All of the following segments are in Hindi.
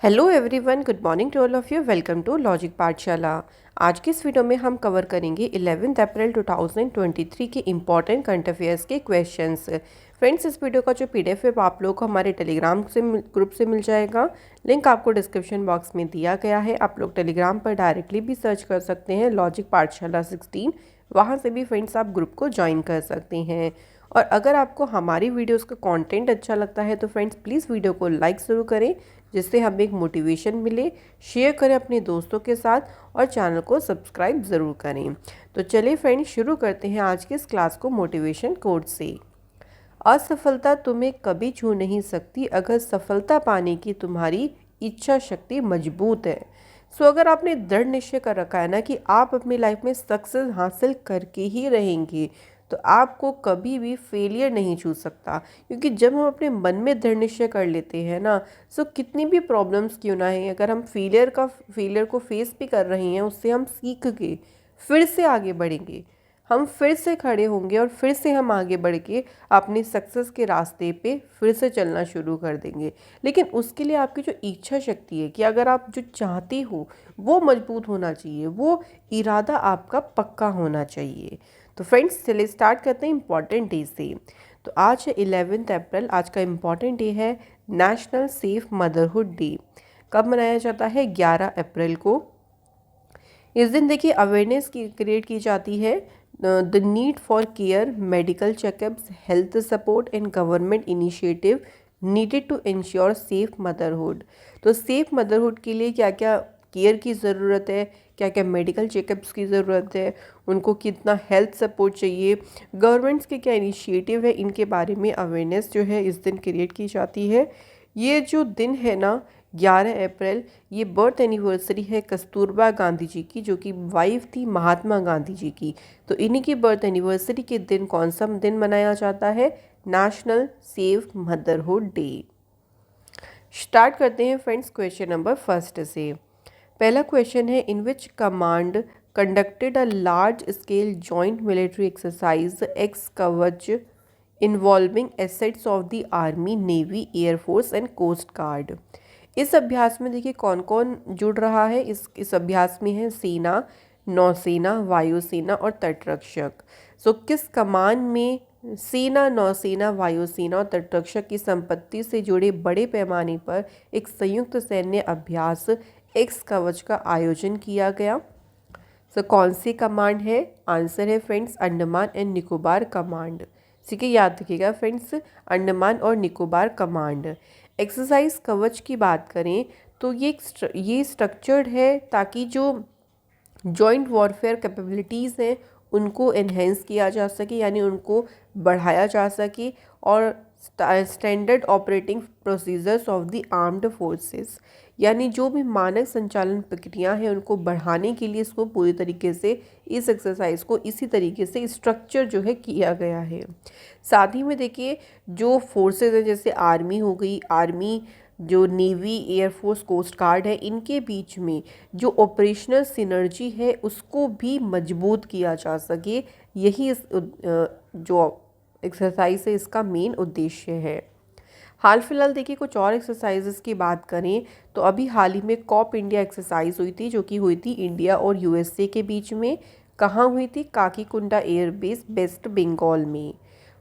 Hello everyone, good morning to all of you. Welcome to logic Pathshala. आज की इस वीडियो में हम कवर करेंगे 11 अप्रैल 2023 के इम्पॉर्टेंट करंट अफेयर्स के क्वेश्चंस। फ्रेंड्स, इस वीडियो का जो पीडीएफ है वो आप लोगों को हमारे टेलीग्राम ग्रुप से मिल जाएगा। लिंक आपको डिस्क्रिप्शन बॉक्स में दिया गया है। आप लोग टेलीग्राम पर डायरेक्टली भी सर्च कर सकते हैं लॉजिक पाठशाला 16। वहाँ से भी फ्रेंड्स आप ग्रुप को ज्वाइन कर सकते हैं। और अगर आपको हमारी वीडियोस का कंटेंट अच्छा लगता है तो फ्रेंड्स प्लीज़ वीडियो को लाइक ज़रूर करें, जिससे हमें एक मोटिवेशन मिले। शेयर करें अपने दोस्तों के साथ और चैनल को सब्सक्राइब ज़रूर करें। तो चलिए फ्रेंड्स, शुरू करते हैं आज के इस क्लास को मोटिवेशन कोट से। असफलता तुम्हें कभी छू नहीं सकती अगर सफलता पाने की तुम्हारी इच्छा शक्ति मजबूत है। अगर आपने दृढ़ निश्चय कर रखा है ना कि आप अपनी लाइफ में सक्सेस हासिल करके ही रहेंगे, तो आपको कभी भी फेलियर नहीं छू सकता। क्योंकि जब हम अपने मन में दृढ़ निश्चय कर लेते हैं ना, कितनी भी प्रॉब्लम्स क्यों ना है, अगर हम फेलियर को फेस भी कर रहे हैं, उससे हम सीख के फिर से आगे बढ़ेंगे। हम फिर से खड़े होंगे और फिर से हम आगे बढ़ के अपनी सक्सेस के रास्ते पे फिर से चलना शुरू कर देंगे। लेकिन उसके लिए आपकी जो इच्छा शक्ति है, कि अगर आप जो चाहते हो वो मजबूत होना चाहिए, वो इरादा आपका पक्का होना चाहिए। तो फ्रेंड्स, चलिए स्टार्ट करते हैं इम्पॉर्टेंट डे से। तो आज है 11 अप्रैल। आज का इम्पॉर्टेंट डे है नेशनल सेफ मदरहुड डे। कब मनाया जाता है? 11 अप्रैल को। इस दिन देखिए अवेयरनेस की क्रिएट की जाती है the need for care, medical checkups, health support and government initiative needed to ensure safe motherhood. तो सेफ मदरहुड के लिए क्या क्या केयर की ज़रूरत है, क्या क्या मेडिकल चेकअप्स की ज़रूरत है, उनको कितना हेल्थ सपोर्ट चाहिए, गवर्नमेंट्स के क्या इनिशिएटिव है, इनके बारे में अवेयरनेस जो है इस दिन क्रिएट की जाती है। ये जो दिन है ना, 11 अप्रैल, ये बर्थ एनिवर्सरी है कस्तूरबा गांधी जी की, जो कि वाइफ थी महात्मा गांधी जी की। तो इन्हीं की बर्थ एनिवर्सरी के दिन कौन सा दिन मनाया जाता है? National safe motherhood day. Start करते हैं फ्रेंड्स क्वेश्चन नंबर फर्स्ट से। पहला क्वेश्चन है, in which command conducted a large scale joint military exercise Ex Kavach involving assets of the army, navy, air force and coast guard. इस अभ्यास में देखिए कौन कौन जुड़ रहा है। इस अभ्यास में है सेना, नौसेना, वायुसेना और तटरक्षक। किस कमान में सेना, नौसेना, वायुसेना और तटरक्षक की संपत्ति से जुड़े बड़े पैमाने पर एक संयुक्त सैन्य अभ्यास एक्स कवच का आयोजन किया गया? कौन सी कमांड है? आंसर है friends Andaman and Nicobar command. ठीक है, याद रखिएगा फ्रेंड्स, अंडमान और निकोबार कमांड। एक्सरसाइज कवच की बात करें तो ये स्ट्रक्चर्ड है ताकि जो जॉइंट वॉरफेयर कैपेबिलिटीज़ हैं उनको एनहेंस किया जा सके, यानी उनको बढ़ाया जा सके, और standard operating procedures of the armed forces, यानी जो भी मानक संचालन प्रक्रिया है उनको बढ़ाने के लिए इसको पूरी तरीके से, इस एक्सरसाइज को इसी तरीके से स्ट्रक्चर जो है किया गया है। साथ ही में देखिए जो फोर्सेज हैं, जैसे आर्मी हो गई, आर्मी जो नेवी, एयरफोर्स, कोस्ट गार्ड है, इनके बीच में जो ऑपरेशनल सिनर्जी है उसको भी मजबूत किया जा सके, यही इस जो एक्सरसाइज है इसका मेन उद्देश्य है। हाल फिलहाल देखिए कुछ और एक्सरसाइजेस की बात करें तो अभी हाल ही में कॉप इंडिया एक्सरसाइज हुई थी, जो कि हुई थी इंडिया और यूएसए के बीच में। कहाँ हुई थी? काकीकुंडा एयरबेस, वेस्ट बंगाल में।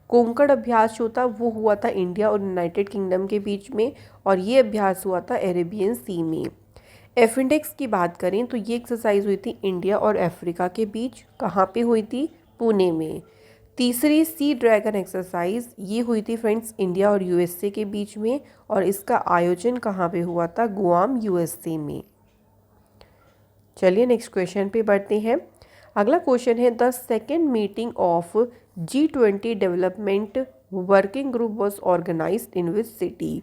कोंकण अभ्यास जो था वो हुआ था इंडिया और यूनाइटेड किंगडम के बीच में, और ये अभ्यास हुआ था अरेबियन सी में। एफिंडेक्स की बात करें तो ये एक्सरसाइज हुई थी इंडिया और अफ्रीका के बीच। कहाँ पे हुई थी? पुणे में। तीसरी सी ड्रैगन एक्सरसाइज ये हुई थी फ्रेंड्स इंडिया और यूएसए के बीच में, और इसका आयोजन कहाँ पे हुआ था? गुआम, यूएसए में। चलिए नेक्स्ट क्वेश्चन पे बढ़ते हैं। अगला क्वेश्चन है, the second meeting of G20 development working group was organised in which city?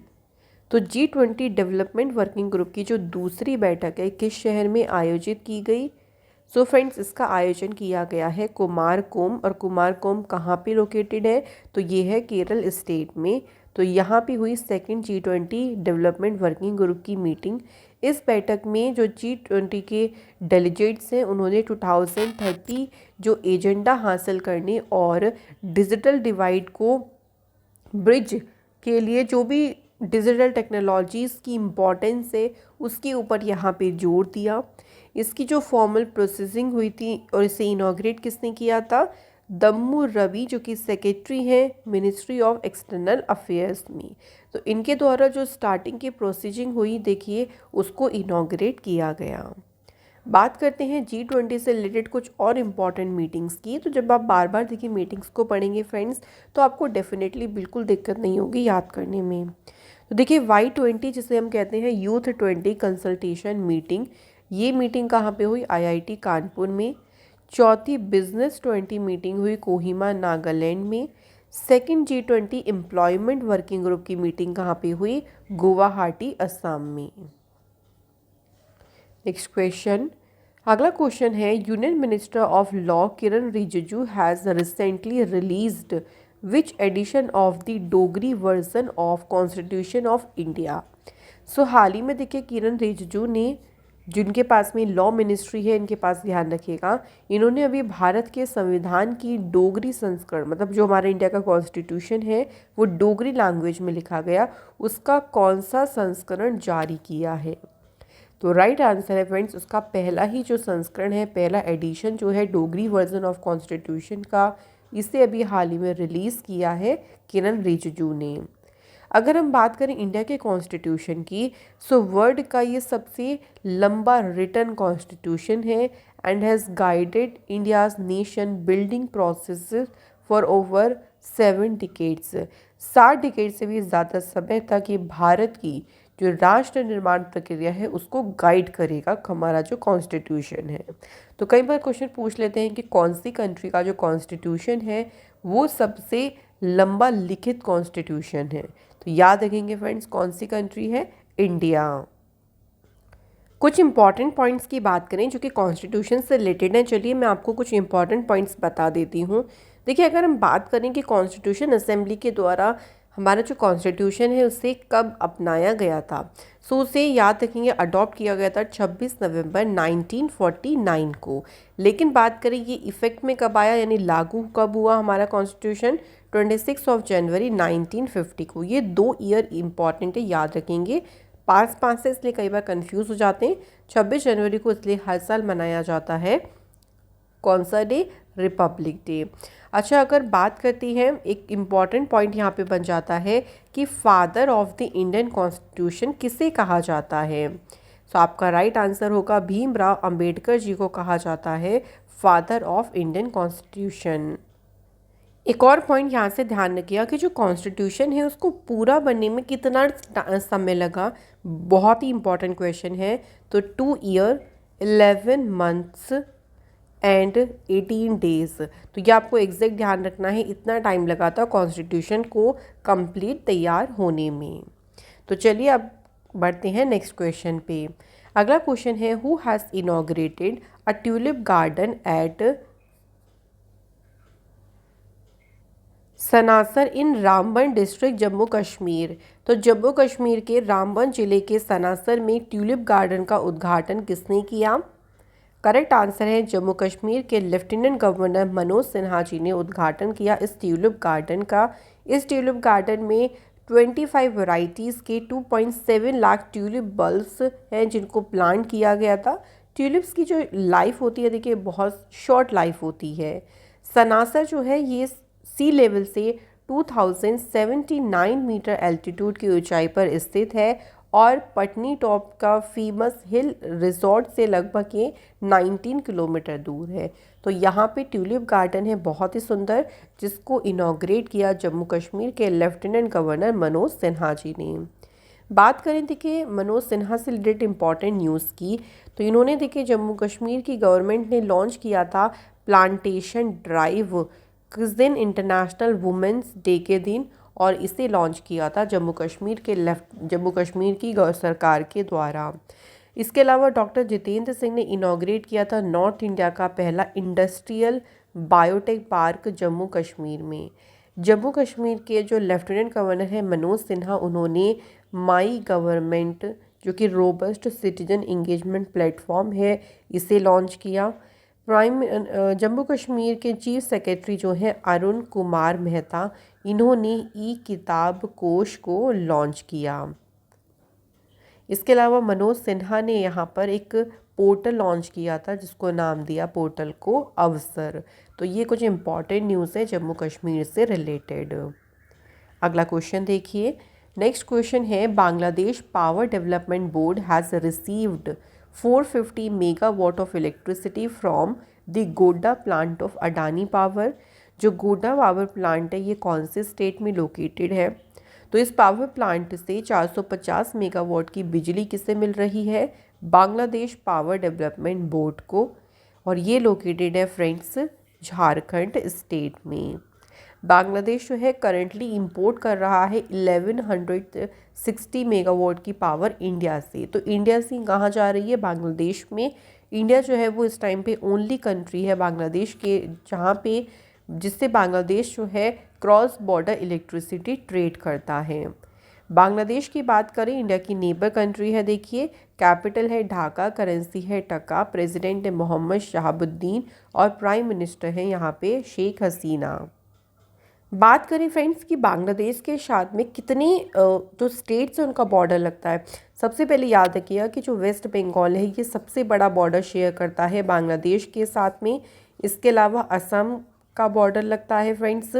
तो G20 डेवलपमेंट वर्किंग ग्रुप की जो दूसरी बैठक है किस शहर में आयोजित की गई? फ्रेंड्स, इसका आयोजन किया गया है कुमारकोम, और कुमारकोम कहाँ पे लोकेटेड है? तो ये है केरल स्टेट में। तो यहाँ पे हुई second G20 development working group की मीटिंग। इस बैठक में जो G20 के डेलीगेट्स हैं उन्होंने 2030 जो एजेंडा हासिल करने और डिजिटल डिवाइड को ब्रिज के लिए जो भी डिजिटल टेक्नोलॉजीज़ की इम्पोर्टेंस है उसके ऊपर यहाँ पे जोर दिया। इसकी जो फॉर्मल प्रोसेसिंग हुई थी और इसे इनॉग्रेट किसने किया था, दम्मू रवि जो कि सेक्रेटरी हैं मिनिस्ट्री ऑफ एक्सटर्नल अफेयर्स में। तो इनके द्वारा जो स्टार्टिंग की प्रोसीजिंग हुई देखिए उसको इनॉग्रेट किया गया। बात करते हैं G20 से रिलेटेड कुछ और इम्पॉर्टेंट मीटिंग्स की। तो जब आप बार बार देखिए मीटिंग्स को पढ़ेंगे फ्रेंड्स तो आपको डेफिनेटली बिल्कुल दिक्कत नहीं होगी याद करने में। तो देखिए Y20 जिसे हम कहते हैं यूथ 20 कंसल्टेशन मीटिंग, ये मीटिंग कहाँ पे हुई, IIT कानपुर में। चौथी बिजनेस 20 मीटिंग हुई कोहिमा नागालैंड में। Second G20 employment working group की मीटिंग कहाँ पे हुई, गुवाहाटी असम में। नेक्स्ट क्वेश्चन, अगला क्वेश्चन है union minister of law Kiren Rijiju has recently released which edition of the Dogri version of constitution of India. So हाल ही में देखिए किरण रिजिजू ने, जिनके पास में लॉ मिनिस्ट्री है, इनके पास ध्यान रखिएगा, इन्होंने अभी भारत के संविधान की डोगरी संस्करण, मतलब जो हमारे इंडिया का कॉन्स्टिट्यूशन है वो डोगरी लैंग्वेज में लिखा गया, उसका कौन सा संस्करण जारी किया है। तो राइट आंसर है फ्रेंड्स उसका पहला ही जो संस्करण है, पहला एडिशन जो है डोगरी वर्जन ऑफ कॉन्स्टिट्यूशन का, इसे अभी हाल ही में रिलीज़ किया है किरण रिजिजू ने। अगर हम बात करें इंडिया के कॉन्स्टिट्यूशन की, सो वर्ल्ड का ये सबसे लंबा रिटन कॉन्स्टिट्यूशन है and has guided India's nation building process for over 7 decades. 7 decade से भी ज़्यादा समय तक ये भारत की जो राष्ट्र निर्माण प्रक्रिया है उसको गाइड करेगा हमारा जो कॉन्स्टिट्यूशन है। तो कई बार क्वेश्चन पूछ लेते हैं कि कौन सी कंट्री का जो कॉन्स्टिट्यूशन है वो सबसे लंबा लिखित कॉन्स्टिट्यूशन है। तो याद रखेंगे फ्रेंड्स कौन सी कंट्री है, इंडिया। कुछ इंपॉर्टेंट पॉइंट्स की बात करें जो कि कॉन्स्टिट्यूशन से रिलेटेड हैं। चलिए मैं आपको कुछ इंपॉर्टेंट पॉइंट्स बता देती हूँ। देखिए अगर हम बात करें कि कॉन्स्टिट्यूशन असेंबली के द्वारा हमारा जो कॉन्स्टिट्यूशन है उसे कब अपनाया गया था, सो उसे याद रखेंगे अडॉप्ट किया गया था 26 नवंबर 1949 को। लेकिन बात करें ये इफ़ेक्ट में कब आया, यानी लागू कब हुआ हमारा कॉन्स्टिट्यूशन, 26 जनवरी 1950 को। ये 2 ईयर इंपॉर्टेंट है, याद रखेंगे। पास से इसलिए कई बार कंफ्यूज हो जाते हैं। 26 जनवरी को इसलिए हर साल मनाया जाता है कौन सा डे, रिपब्लिक डे। अच्छा अगर बात करती हैं, एक इम्पॉर्टेंट पॉइंट यहाँ पे बन जाता है कि father of the Indian constitution किसे कहा जाता है। सो आपका राइट आंसर होगा भीमराव अंबेडकर जी को कहा जाता है फादर ऑफ इंडियन कॉन्स्टिट्यूशन। एक और पॉइंट यहाँ से ध्यान रखिएगा कि जो कॉन्स्टिट्यूशन है उसको पूरा बनने में कितना समय लगा, बहुत ही इंपॉर्टेंट क्वेश्चन है। तो 2 ईयर 11 मंथ्स एंड 18 डेज। तो ये आपको एग्जैक्ट ध्यान रखना है, इतना टाइम लगा था कॉन्स्टिट्यूशन को कंप्लीट तैयार होने में। तो चलिए अब बढ़ते हैं नेक्स्ट क्वेश्चन पे। अगला क्वेश्चन है who has inaugurated a tulip garden eight Sanasar in Ramban district Jammu Kashmir. तो जम्मू कश्मीर के रामबन जिले के सनासर में ट्यूलिप गार्डन का उद्घाटन किसने किया। करेक्ट आंसर है जम्मू कश्मीर के लेफ्टिनेंट गवर्नर मनोज सिन्हा जी ने उद्घाटन किया इस ट्यूलिप गार्डन का। इस ट्यूलिप गार्डन में 25 वैरायटीज़ के 2.7 लाख ट्यूलिप बल्ब्स हैं जिनको प्लांट किया गया था। ट्यूलिप्स की जो लाइफ होती है देखिए बहुत शॉर्ट लाइफ होती है। सनासर जो है ये सी लेवल से 2079 मीटर एल्टीट्यूड की ऊंचाई पर स्थित है और पटनी टॉप का फेमस हिल रिजॉर्ट से लगभग ये 19 किलोमीटर दूर है। तो यहाँ पे ट्यूलिप गार्डन है बहुत ही सुंदर, जिसको इनॉग्रेट किया जम्मू कश्मीर के लेफ्टिनेंट गवर्नर मनोज सिन्हा जी ने। बात करें देखिए मनोज सिन्हा से रिलेटेड इम्पॉर्टेंट न्यूज़ की, तो इन्होंने देखिए जम्मू कश्मीर की गवर्नमेंट ने लॉन्च किया था प्लांटेशन ड्राइव किस दिन, इंटरनेशनल वुमेंस डे के दिन, और इसे लॉन्च किया था जम्मू कश्मीर की सरकार के द्वारा। इसके अलावा डॉक्टर जितेंद्र सिंह ने इनॉग्रेट किया था नॉर्थ इंडिया का पहला industrial biotech park Jammu Kashmir में। जम्मू कश्मीर के जो लेफ्टिनेंट गवर्नर हैं मनोज सिन्हा, उन्होंने माई गवर्नमेंट जो कि रोबस्ट सिटीजन इंगेजमेंट प्लेटफॉर्म है इसे लॉन्च किया। जम्मू कश्मीर के चीफ सेक्रेटरी जो हैं अरुण कुमार मेहता, इन्होंने ई किताब कोश को लॉन्च किया। इसके अलावा मनोज सिन्हा ने यहाँ पर एक पोर्टल लॉन्च किया था जिसको नाम दिया पोर्टल को अवसर। तो ये कुछ इम्पॉर्टेंट न्यूज़ है जम्मू कश्मीर से रिलेटेड। अगला क्वेश्चन देखिए। नेक्स्ट क्वेश्चन है, Bangladesh power development board has received 450 megawatt of electricity from the Godda plant of Adani power. जो गोड्डा पावर प्लांट है ये कौन से स्टेट में लोकेटेड है? तो इस पावर प्लांट से 450 मेगावाट की बिजली किसे मिल रही है? बांग्लादेश पावर डेवलपमेंट बोर्ड को, और ये लोकेटेड है फ्रेंड्स झारखंड स्टेट में। बांग्लादेश जो है करंटली इंपोर्ट कर रहा है 1160 मेगावाट की पावर इंडिया से। तो इंडिया से कहाँ जा रही है? बांग्लादेश में। इंडिया जो है वो इस टाइम पे ओनली कंट्री है बांग्लादेश के जहाँ पे जिससे बांग्लादेश जो है क्रॉस बॉर्डर इलेक्ट्रिसिटी ट्रेड करता है। बांग्लादेश की बात करें, इंडिया की नेबर कंट्री है। देखिए, कैपिटल है ढाका, करेंसी है टका, प्रेसिडेंट है मोहम्मद शहाबुद्दीन और प्राइम मिनिस्टर है यहाँ पे शेख हसीना। बात करें फ्रेंड्स कि बांग्लादेश के साथ में कितनी जो स्टेट्स हैं उनका बॉर्डर लगता है। सबसे पहले याद रखिएगा कि जो वेस्ट बंगाल है ये सबसे बड़ा बॉर्डर शेयर करता है बांग्लादेश के साथ में। इसके अलावा असम का बॉर्डर लगता है फ्रेंड्स,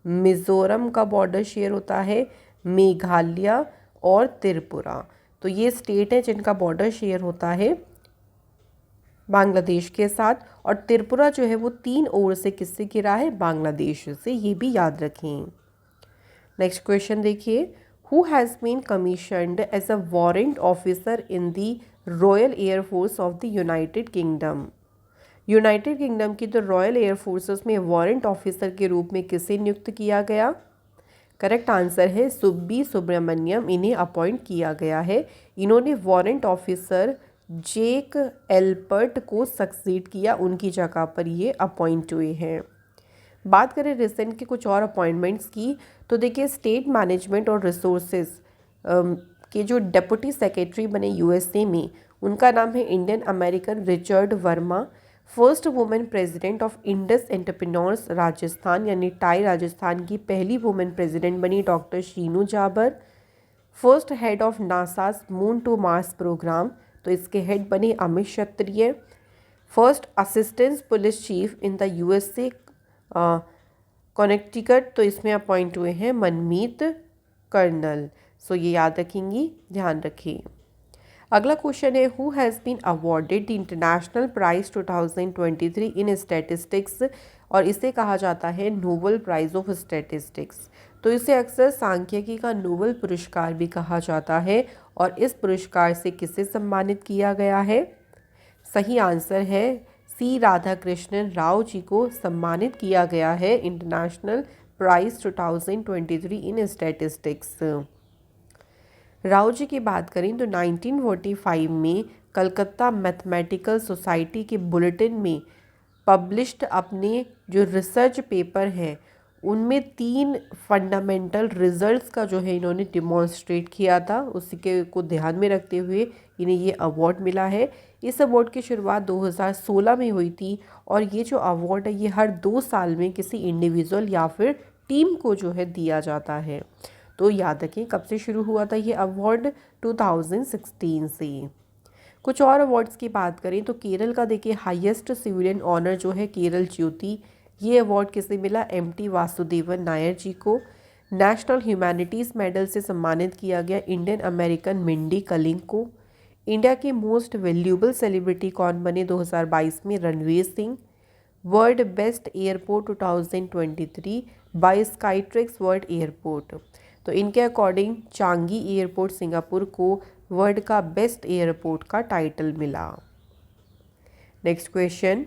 मिज़ोरम का बॉर्डर शेयर होता है, मेघालय और त्रिपुरा। तो ये स्टेट है जिनका बॉर्डर शेयर होता है बांग्लादेश के साथ। और त्रिपुरा जो है वो 3 ओर से किससे घिरा है? बांग्लादेश से, ये भी याद रखें। नेक्स्ट क्वेश्चन देखिए, who has been commissioned as a warrant officer in the Royal Air Force of the United Kingdom. United Kingdom की तो रॉयल एयर फोर्सेस में वारंट ऑफिसर के रूप में किसे नियुक्त किया गया? करेक्ट आंसर है सुब्बी सुब्रमण्यम, इन्हें अपॉइंट किया गया है। इन्होंने वारंट ऑफिसर जेक एल्पर्ट को सक्सीड किया, उनकी जगह पर ये अपॉइंट हुए हैं। बात करें रिसेंट के कुछ और अपॉइंटमेंट्स की, तो देखिए स्टेट मैनेजमेंट और रिसोर्सेज के जो डिप्टी सेक्रेटरी बने यूएसए में, उनका नाम है Indian American Richard Verma. First women president of Indus entrepreneurs Rajasthan यानी टाई राजस्थान की पहली वुमेन प्रेसिडेंट बनी doctor Sheenu Jhawar. First head of NASA's moon to Mars program, तो इसके हेड बने Amit Kshatriya. First assistant police chief in the USA Connecticut, तो इसमें अपॉइंट हुए हैं मनमीत कर्नल। सो ये याद रखेंगी, ध्यान रखें। अगला क्वेश्चन है, who has been awarded the International prize 2023 in statistics, और इसे कहा जाता है नोबेल प्राइज ऑफ स्टैटिस्टिक्स। तो इसे अक्सर सांख्यिकी का नोबेल पुरस्कार भी कहा जाता है, और इस पुरस्कार से किसे सम्मानित किया गया है? सही आंसर है सी राधाकृष्णन राव जी को सम्मानित किया गया है international prize 2023 in statistics. Rao ji की बात करें तो 1945 में कलकत्ता मैथमेटिकल सोसाइटी के बुलेटिन में पब्लिश्ड अपने जो रिसर्च पेपर है उनमें 3 फंडामेंटल रिजल्ट्स का जो है इन्होंने डिमॉन्स्ट्रेट किया था, उसी के को ध्यान में रखते हुए इन्हें ये अवार्ड मिला है। इस अवार्ड की शुरुआत 2016 में हुई थी, और ये जो अवार्ड है ये हर 2 साल में किसी इंडिविजुअल या फिर टीम को जो है दिया जाता है। तो याद रखें कब से शुरू हुआ था ये अवार्ड? 2016 से। कुछ और अवार्ड्स की बात करें तो केरल का देखिए हाईएस्ट सिविलियन ऑनर जो है केरल ज्योति, ये अवार्ड किसे मिला? एमटी वासुदेवन नायर जी को। नेशनल ह्यूमैनिटीज़ मेडल से सम्मानित किया गया इंडियन अमेरिकन मिंडी कलिंग को। इंडिया के मोस्ट वैल्यूएबल सेलिब्रिटी कौन बने 2022 में? Ranveer Singh. World best airport 2023 by Skytrax world airport, तो इनके अकॉर्डिंग चांगी एयरपोर्ट सिंगापुर को वर्ल्ड का बेस्ट एयरपोर्ट का टाइटल मिला। Next question,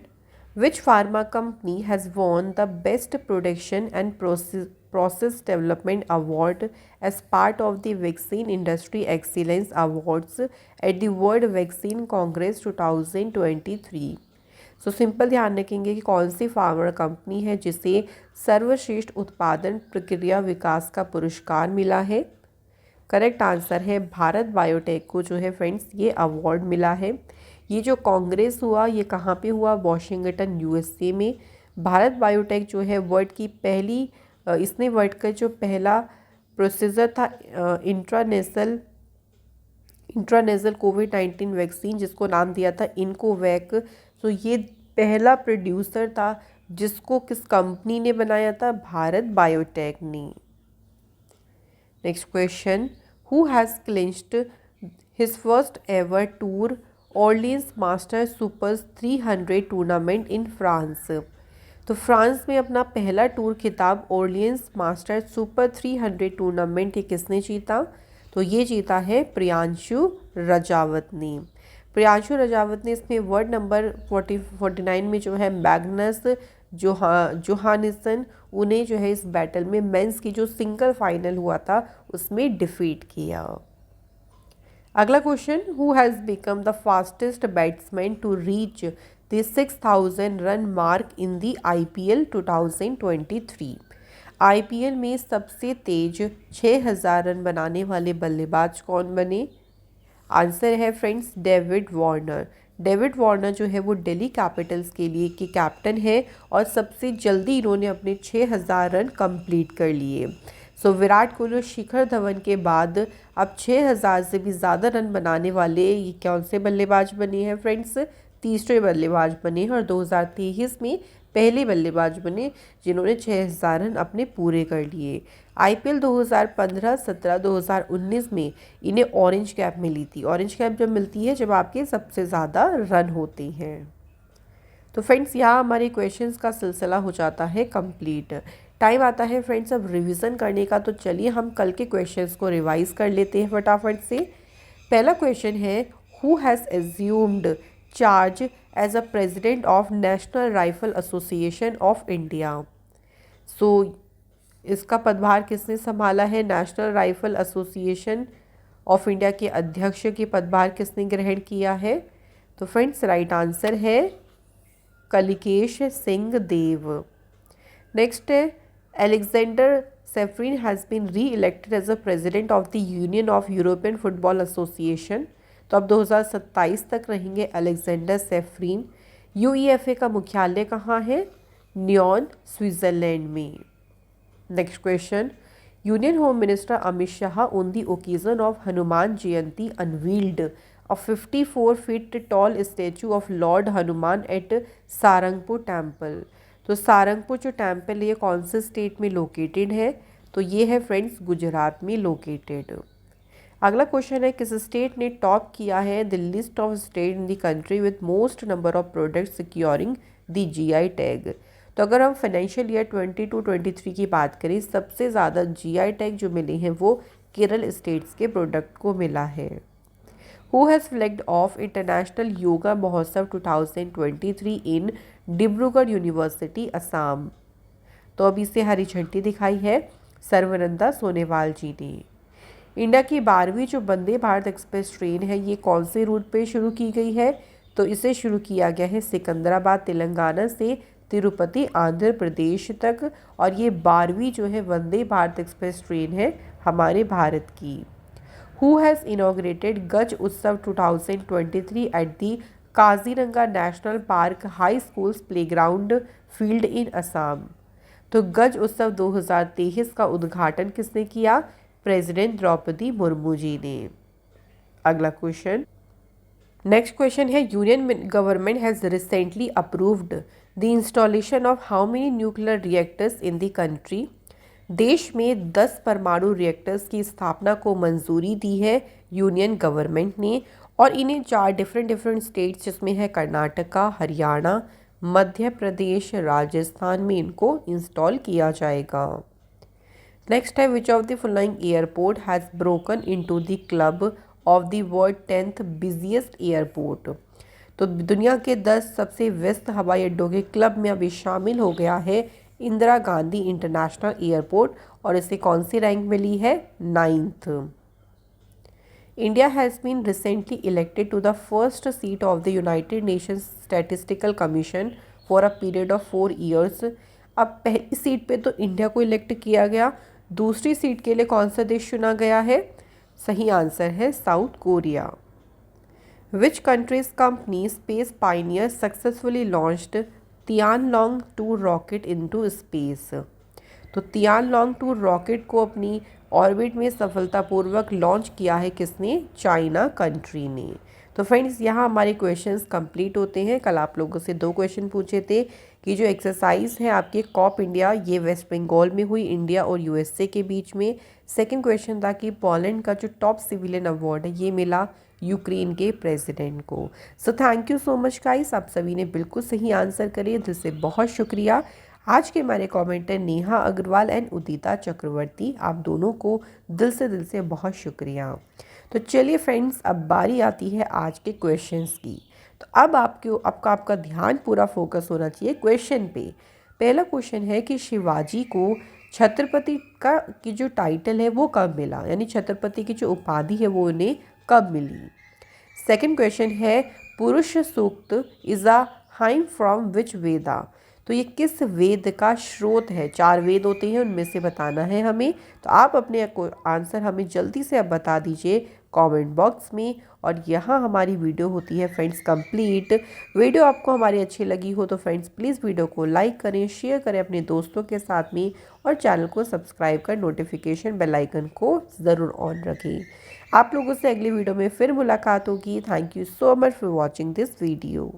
which pharma company has won the best production and process development award as part of the vaccine industry excellence awards at the world vaccine congress 2023? So simple ध्यान रखेंगे कि कौन सी फार्मा कंपनी है जिसे सर्वश्रेष्ठ उत्पादन प्रक्रिया विकास का पुरस्कार मिला है? करेक्ट आंसर है भारत बायोटेक को जो है फ्रेंड्स ये अवार्ड मिला है। ये जो कांग्रेस हुआ ये कहाँ पे हुआ? वॉशिंगटन यूएसए में। भारत बायोटेक जो है वर्ल्ड की पहली इसने वर्ल्ड का जो पहला प्रोसीजर था इंट्रानेजल कोविड-19 वैक्सीन, जिसको नाम दिया था इनकोवैक। तो ये पहला प्रोड्यूसर था जिसको किस कंपनी ने बनाया था? भारत बायोटेक ने। Next question, who has clinched his first ever tour Orleans master supers 300 tournament in France? तो फ्रांस में अपना पहला टूर खिताब ऑर्लियंस मास्टर सुपर 300 टूर्नामेंट ये किसने जीता? तो ये जीता है प्रियांशु रजावत ने। प्रियांशु रजावत ने इसमें वर्ड नंबर 49 में जो है मैग्नस जोहानिसन उन्हें जो है इस बैटल में मेंस की जो सिंगल फाइनल हुआ था उसमें डिफीट किया। अगला question, who has become the fastest batsman to reach the 6000 run mark in the IPL 2023? IPL में सबसे तेज 6000 रन बनाने वाले बल्लेबाज कौन बने? आंसर है friends David Warner. David Warner जो है वो दिल्ली कैपिटल्स के लिए के कैप्टन है और सबसे जल्दी इन्होंने अपने 6000 रन कंप्लीट कर लिए। सो विराट कोहली और शिखर धवन के बाद अब 6000 से भी ज़्यादा रन बनाने वाले ये कौन से बल्लेबाज बने हैं फ्रेंड्स? तीसरे बल्लेबाज बने हैं और 2023 में पहले बल्लेबाज बने जिन्होंने 6000 रन अपने पूरे कर लिए। IPL 2015, 17, 2019 में इन्हें ऑरेंज कैप मिली थी। ऑरेंज कैप जब मिलती है जब आपके सबसे ज़्यादा रन होते हैं। तो फ्रेंड्स यहाँ हमारे क्वेश्चंस का सिलसिला हो जाता है कंप्लीट। टाइम आता है फ्रेंड्स अब रिवीजन करने का, तो चलिए हम कल के क्वेश्चंस को रिवाइज कर लेते हैं फटाफट से। पहला क्वेश्चन है, who has assumed charge as a president of national rifle association of India? So इसका पदभार किसने संभाला है? National rifle association of India के अध्यक्ष के पदभार किसने ग्रहण किया है? तो फ्रेंड्स राइट आंसर है कलिकेश सिंह देव। नेक्स्ट है, Alexander Ceferin has been reelected as a president of the union of European football association. तो अब 2027 तक रहेंगे एलेक्जेंडर सेफरिन। UEFA का मुख्यालय कहाँ है? न्योन, स्विट्ज़रलैंड में। Next question, union home minister Amit Shah on the occasion of Hanuman Jayanti unveiled a 54 feet tall statue of Lord Hanuman at Sarangpur temple. तो सारंगपुर जो टेम्पल है कौन से स्टेट में लोकेटेड है? तो ये है फ्रेंड्स गुजरात में लोकेटेड। अगला क्वेश्चन है, किस स्टेट ने टॉप किया है the list of state in the country with most number of products securing the GI tag? तो अगर हम फाइनेंशियल ईयर 22-23 की बात करें, सबसे ज़्यादा GI टैग जो मिले हैं वो केरल स्टेट्स के प्रोडक्ट को मिला है। Who has flagged of international yoga महोत्सव 2023 इन डिब्रूगढ़ यूनिवर्सिटी असम? तो अभी से हरी झंडी दिखाई है सर्वनंदा सोनेवाल जी ने। इंडिया की 12वीं जो वंदे भारत एक्सप्रेस ट्रेन है ये कौन से रूट पे शुरू की गई है? तो इसे शुरू किया गया है सिकंदराबाद तेलंगाना से तिरुपति आंध्र प्रदेश तक, और ये 12वीं जो है वंदे भारत एक्सप्रेस ट्रेन है हमारे भारत की। हु हैज़ इनॉग्रेटेड गज उत्सव 2023 at the Kaziranga national park high schools playground field इन असम? तो गज उत्सव 2023 का उद्घाटन किसने किया? प्रेसिडेंट द्रौपदी मुर्मू जी ने। अगला क्वेश्चन, नेक्स्ट क्वेश्चन है, union government has recently approved the installation of how many nuclear reactors in the country? देश में 10 परमाणु रिएक्टर्स की स्थापना को मंजूरी दी है यूनियन गवर्नमेंट ने, और इन्हें 4 डिफरेंट स्टेट्स जिसमें है कर्नाटका, हरियाणा, मध्य प्रदेश, राजस्थान में इनको इंस्टॉल किया जाएगा। नेक्स्ट है, which of the following airport has broken into the club of the world 10th busiest airport? तो दुनिया के 10 सबसे व्यस्त हवाई अड्डों के क्लब में अभी शामिल हो गया है इंदिरा गांधी इंटरनेशनल एयरपोर्ट, और इसे कौन सी रैंक मिली है? 9th। India has been recently elected to the first seat of the United Nations Statistical Commission for a period of 4 years। अब पहली सीट पे तो इंडिया को इलेक्ट किया गया, दूसरी सीट के लिए कौन सा देश चुना गया है? सही आंसर है south Korea. Which countries company space pioneer successfully launched Tianlong 2 rocket into space. तो तियानलोंग 2 रॉकेट को अपनी ऑर्बिट में सफलतापूर्वक लॉन्च किया है किसने? चाइना कंट्री ने। तो फ्रेंड्स यहाँ हमारे क्वेश्चंस कंप्लीट होते हैं। कल आप लोगों से 2 क्वेश्चन पूछे थे कि जो एक्सरसाइज है आपके कॉप इंडिया, ये वेस्ट बंगाल में हुई इंडिया और यूएसए के बीच में। सेकंड क्वेश्चन था कि पोलैंड का जो टॉप सिविलियन अवार्ड है ये मिला यूक्रेन के प्रेसिडेंट को। So thank you so much guys, आप सभी ने बिल्कुल सही आंसर करे, दिल से बहुत शुक्रिया। आज के हमारे कमेंटर नेहा अग्रवाल एंड उदिता चक्रवर्ती, आप दोनों को दिल से बहुत शुक्रिया। तो चलिए फ्रेंड्स, अब बारी आती है आज के क्वेश्चंस की। तो अब आपका ध्यान पूरा फोकस होना चाहिए क्वेश्चन पे। पहला क्वेश्चन है कि शिवाजी को छत्रपति की जो टाइटल है वो कब मिला, यानी छत्रपति की जो उपाधि है वो उन्हें कब मिली। सेकंड क्वेश्चन है Purusha Sukta is a hymn from which Veda. तो ये किस वेद का स्रोत है? 4 वेद होते हैं, उनमें से बताना है हमें। तो आप अपने आंसर हमें जल्दी से अब बता दीजिए कमेंट बॉक्स में। और यहाँ हमारी वीडियो होती है फ्रेंड्स कंप्लीट। वीडियो आपको हमारी अच्छी लगी हो तो फ्रेंड्स प्लीज़ वीडियो को लाइक करें, शेयर करें अपने दोस्तों के साथ में, और चैनल को सब्सक्राइब कर नोटिफिकेशन बेल आइकन को ज़रूर ऑन रखें। आप लोगों से अगली वीडियो में फिर मुलाकात होगी। Thank you so much for watching this video.